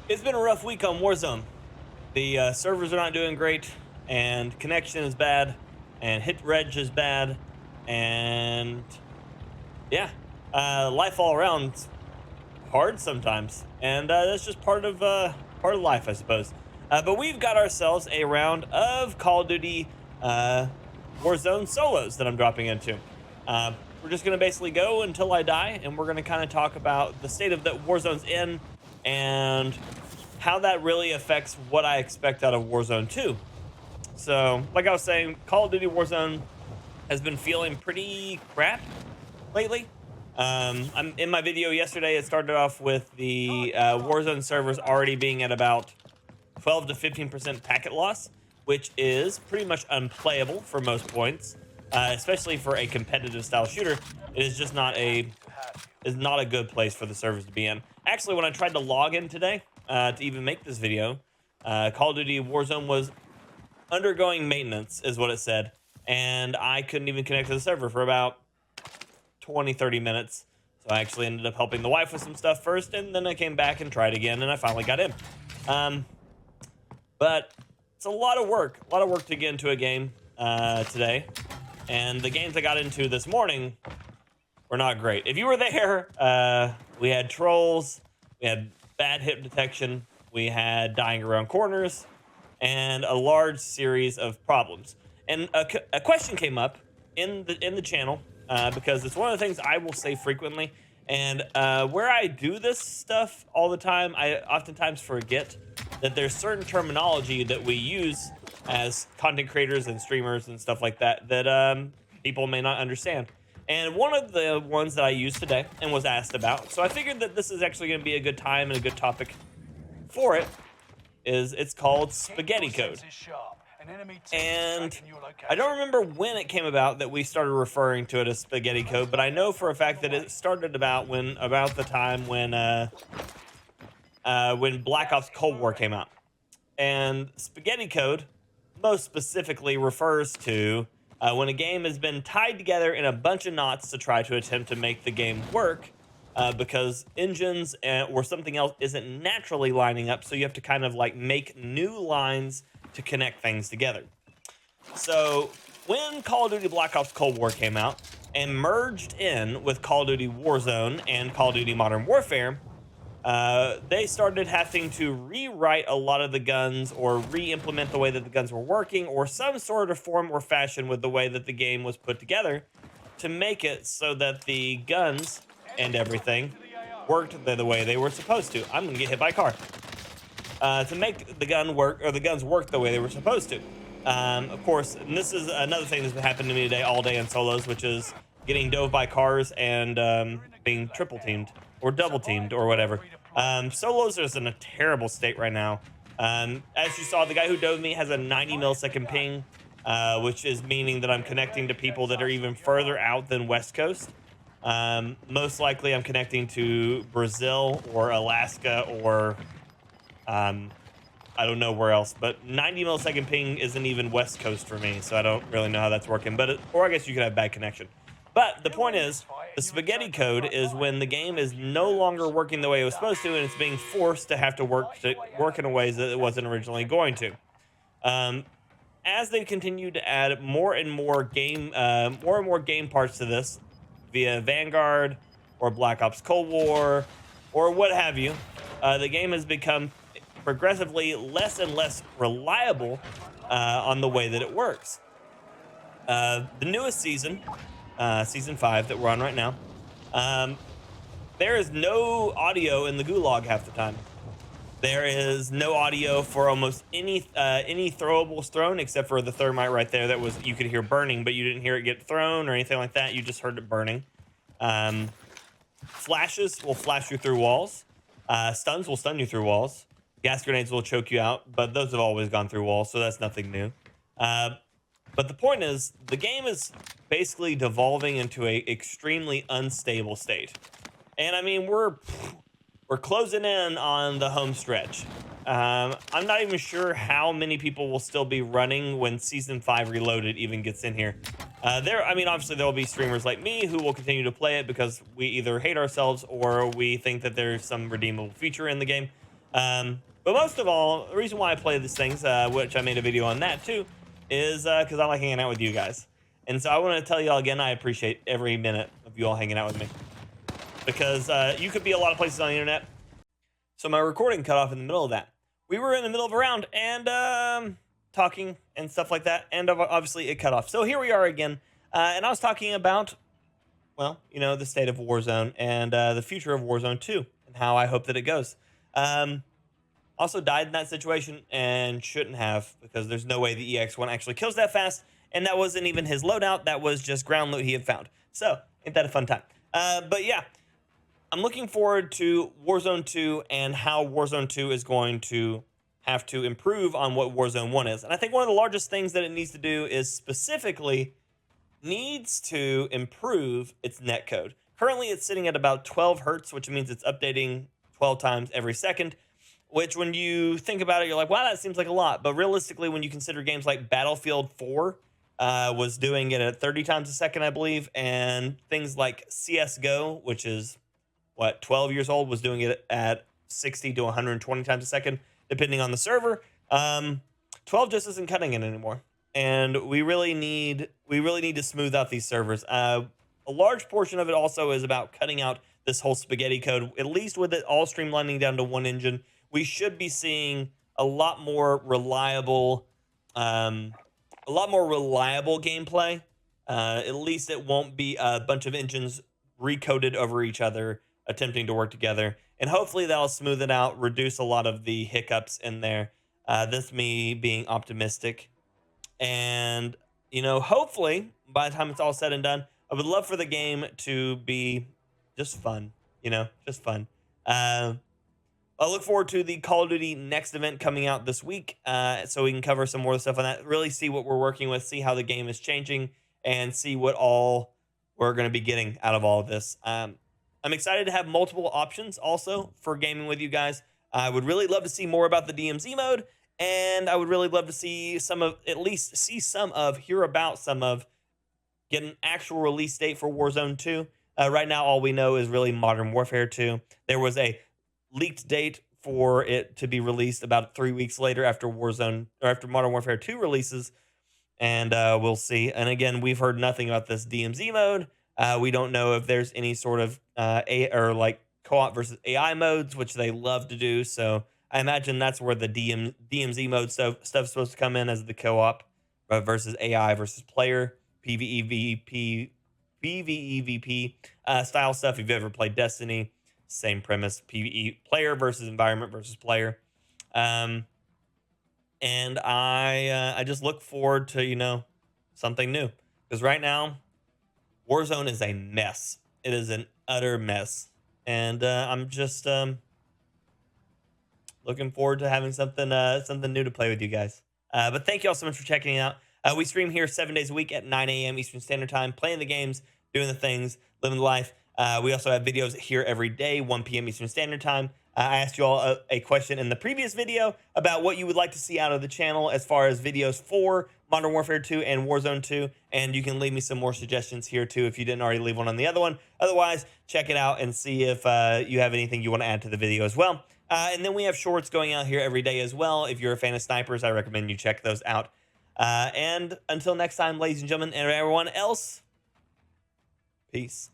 It's been a rough week on Warzone. The servers are not doing great, and connection is bad, and hit reg is bad, and yeah, life all around hard sometimes, and that's just part of life, I suppose. But we've got ourselves a round of Call of Duty Warzone solos that I'm dropping into. Uh, we're just gonna basically go until I die, and we're gonna kind of talk about the state of that Warzone's in, and how that really affects what I expect out of Warzone 2. So, like I was saying, Call of Duty Warzone has been feeling pretty crap lately. I'm in my video yesterday. It started off with the Warzone servers already being at about 12 to 15% packet loss, which is pretty much unplayable for most points, especially for a competitive style shooter. It is just not a good place for the servers to be in. Actually, when I tried to log in today to even make this video, Call of Duty Warzone was undergoing maintenance, is what it said, and I couldn't even connect to the server for about 20-30 minutes. So I actually ended up helping the wife with some stuff first, and then I came back and tried again, and I finally got in. But it's a lot of work to get into a game today, and the games I got into this morning were not great. If you were there, we had trolls, we had bad hit detection, we had dying around corners, and a large series of problems. And a question came up in the channel, because it's one of the things I will say frequently, and where I do this stuff all the time, I oftentimes forget that there's certain terminology that we use as content creators and streamers and stuff like that that people may not understand. And one of the ones that I used today and was asked about, so I figured that this is actually going to be a good time and a good topic for it, it's called spaghetti code. And I don't remember when it came about that we started referring to it as spaghetti code, but I know for a fact that it started about the time when Black Ops Cold War came out. And spaghetti code most specifically refers to when a game has been tied together in a bunch of knots to try to attempt to make the game work, because engines or something else isn't naturally lining up, so you have to kind of like make new lines to connect things together. So when Call of Duty Black Ops Cold War came out and merged in with Call of Duty Warzone and Call of Duty Modern Warfare, they started having to rewrite a lot of the guns or re-implement the way that the guns were working, or some sort of form or fashion with the way that the game was put together, to make it so that the guns and everything worked the way they were supposed to. I'm gonna get hit by a car. To make the gun work, or the guns work the way they were supposed to. Of course, and this is another thing that's happened to me today all day in solos, which is getting dove by cars and being triple teamed or double teamed or whatever. Solos is in a terrible state right now. As you saw, the guy who dove me has a 90 millisecond ping, which is meaning that I'm connecting to people that are even further out than West Coast. Most likely I'm connecting to Brazil or Alaska or I don't know where else, but 90 millisecond ping isn't even West Coast for me, so I don't really know how that's working, but or I guess you could have bad connection. But the point is, the spaghetti code is when the game is no longer working the way it was supposed to, and it's being forced to have to work in a ways that it wasn't originally going to. As they continue to add more and more game parts to this via Vanguard or Black Ops Cold War or what have you, the game has become progressively less and less reliable on the way that it works. The newest season, season 5 that we're on right now, there is no audio in the gulag half the time. There is no audio for almost any throwables thrown, except for the thermite right there that was, you could hear burning, but you didn't hear it get thrown or anything like that. You just heard it burning. Flashes will flash you through walls. Stuns will stun you through walls. Gas grenades will choke you out, but those have always gone through walls, so that's nothing new. But the point is, the game is basically devolving into a extremely unstable state. And I mean, we're closing in on the home stretch. I'm not even sure how many people will still be running when Season 5 Reloaded even gets in here. I mean, obviously there will be streamers like me who will continue to play it because we either hate ourselves or we think that there's some redeemable feature in the game. But most of all, the reason why I play these things, which I made a video on that too, is because I like hanging out with you guys. And so I want to tell you all again, I appreciate every minute of you all hanging out with me, because you could be a lot of places on the internet. So my recording cut off in the middle of that. We were in the middle of a round and talking and stuff like that, and obviously it cut off. So here we are again, and I was talking about, well, you know, the state of Warzone and the future of Warzone 2 and how I hope that it goes. Also died in that situation and shouldn't have, because there's no way the EX1 actually kills that fast, and that wasn't even his loadout. That was just ground loot he had found. So ain't that a fun time? But yeah, I'm looking forward to Warzone 2 and how Warzone 2 is going to have to improve on what Warzone 1 is. And I think one of the largest things that it needs to do is specifically needs to improve its netcode. Currently, it's sitting at about 12 hertz, which means it's updating 12 times every second, which when you think about it, you're like, wow, that seems like a lot. But realistically, when you consider games like Battlefield 4 was doing it at 30 times a second, I believe, and things like CSGO, which is, 12 years old, was doing it at 60 to 120 times a second, depending on the server. 12 just isn't cutting it anymore. And we really need to smooth out these servers. A large portion of it also is about cutting out this whole spaghetti code, at least with it all streamlining down to one engine. We should be seeing a lot more reliable gameplay. At least it won't be a bunch of engines recoded over each other, attempting to work together. And hopefully that'll smooth it out, reduce a lot of the hiccups in there. This me being optimistic. And, you know, hopefully by the time it's all said and done, I would love for the game to be just fun, you know, just fun. I look forward to the Call of Duty next event coming out this week, so we can cover some more stuff on that, really see what we're working with, see how the game is changing, and see what all we're going to be getting out of all of this. I'm excited to have multiple options also for gaming with you guys. I would really love to see more about the DMZ mode, and I would really love to see hear about some of, get an actual release date for Warzone 2. Right now, all we know is really Modern Warfare 2. There was a leaked date for it to be released about 3 weeks later after Modern Warfare 2 releases, and we'll see. And again, we've heard nothing about this DMZ mode. We don't know if there's any sort of co-op versus AI modes, which they love to do. So I imagine that's where the DMZ mode stuff's supposed to come in, as the co-op versus AI versus player PvEVP style stuff. If you've ever played Destiny, same premise: PvE, player versus environment versus player. And I just look forward to, you know, something new, because right now Warzone is a mess. It is an utter mess, and I'm just looking forward to having something new to play with you guys. But thank you all so much for checking it out. We stream here 7 days a week at 9 a.m. Eastern Standard Time, playing the games, doing the things, living the life. We also have videos here every day, 1 p.m. Eastern Standard Time. I asked you all a question in the previous video about what you would like to see out of the channel as far as videos for Modern Warfare 2 and Warzone 2, and you can leave me some more suggestions here too if you didn't already leave one on the other one. Otherwise, check it out and see if you have anything you want to add to the video as well. And then we have shorts going out here every day as well. If you're a fan of snipers, I recommend you check those out. And until next time, ladies and gentlemen, and everyone else, peace.